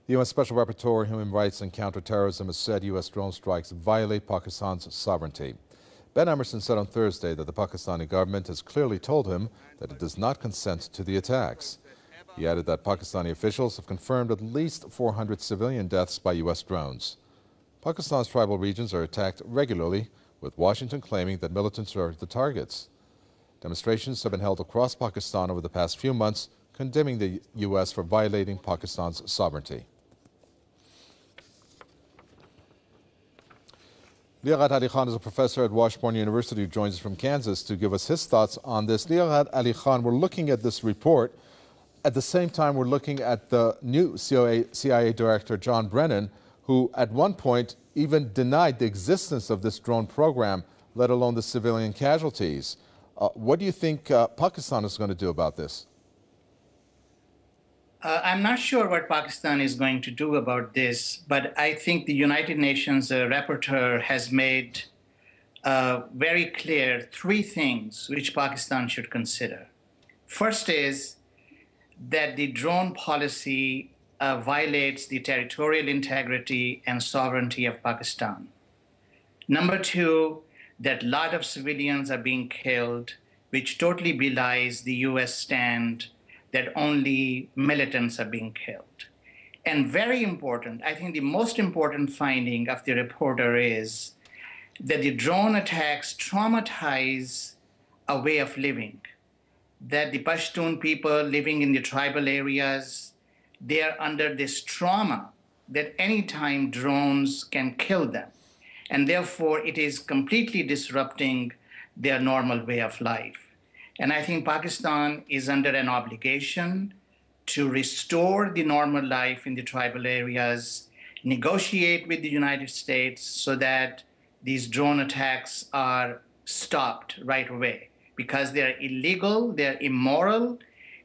The U.S. Special Rapporteur on Human Rights and Counterterrorism has said U.S. drone strikes violate Pakistan's sovereignty. Ben Emerson said on Thursday that the Pakistani government has clearly told him that it does not consent to the attacks. He added that Pakistani officials have confirmed at least 400 civilian deaths by U.S. drones. Pakistan's tribal regions are attacked regularly, with Washington claiming that militants are the targets. Demonstrations have been held across Pakistan over the past few months, condemning the U.S. for violating Pakistan's sovereignty. Liaquat Ali Khan is a professor at Washburn University who joins us from Kansas to give us his thoughts on this. Liaquat Ali Khan, we're looking at this report. At the same time, we're looking at the new CIA Director, John Brennan, who at one point even denied the existence of this drone program, let alone the civilian casualties. What do you think Pakistan is going to do about this? I'm not sure what Pakistan is going to do about this, but I think the United Nations rapporteur has made very clear three things which Pakistan should consider. First is that the drone policy violates the territorial integrity and sovereignty of Pakistan. Number two, that a lot of civilians are being killed, which totally belies the U.S. stand that only militants are being killed. And very important, I think the most important finding of the reporter is that the drone attacks traumatize a way of living, that the Pashtun people living in the tribal areas, they are under this trauma that anytime drones can kill them. And therefore, it is completely disrupting their normal way of life. And I think Pakistan is under an obligation to restore the normal life in the tribal areas, negotiate with the United States so that these drone attacks are stopped right away, because they're illegal, they're immoral,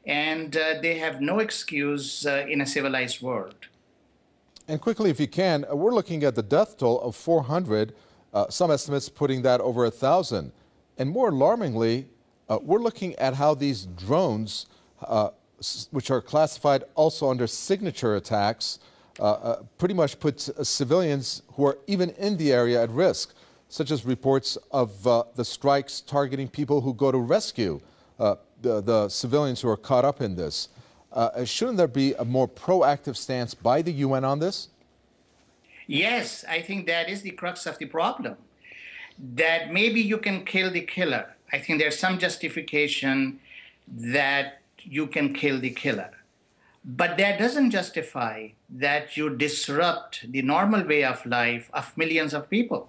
and they have no excuse in a civilized world. And quickly, if you can, we're looking at the death toll of 400, some estimates putting that over 1,000. And more alarmingly, we're looking at how these drones, which are classified also under signature attacks, pretty much put civilians who are even in the area at risk, such as reports of the strikes targeting people who go to rescue the civilians who are caught up in this. Shouldn't there be a more proactive stance by the UN on this? Yes, I think that is the crux of the problem, that maybe you can kill the killer. I think there's some justification that you can kill the killer. But that doesn't justify that you disrupt the normal way of life of millions of people.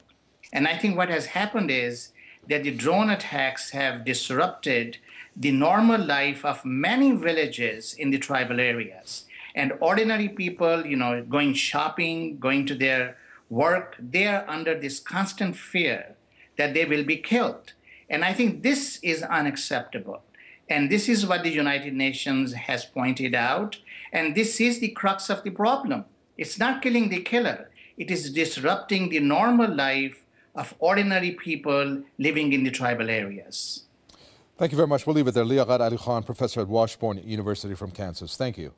And I think what has happened is that the drone attacks have disrupted the normal life of many villages in the tribal areas. And ordinary people, going shopping, going to their work, they are under this constant fear that they will be killed. And I think this is unacceptable. And this is what the United Nations has pointed out. And this is the crux of the problem. It's not killing the killer. It is disrupting the normal life of ordinary people living in the tribal areas. Thank you very much. We'll leave it there. Liaquat Ali Khan, professor at Washburn University from Kansas. Thank you.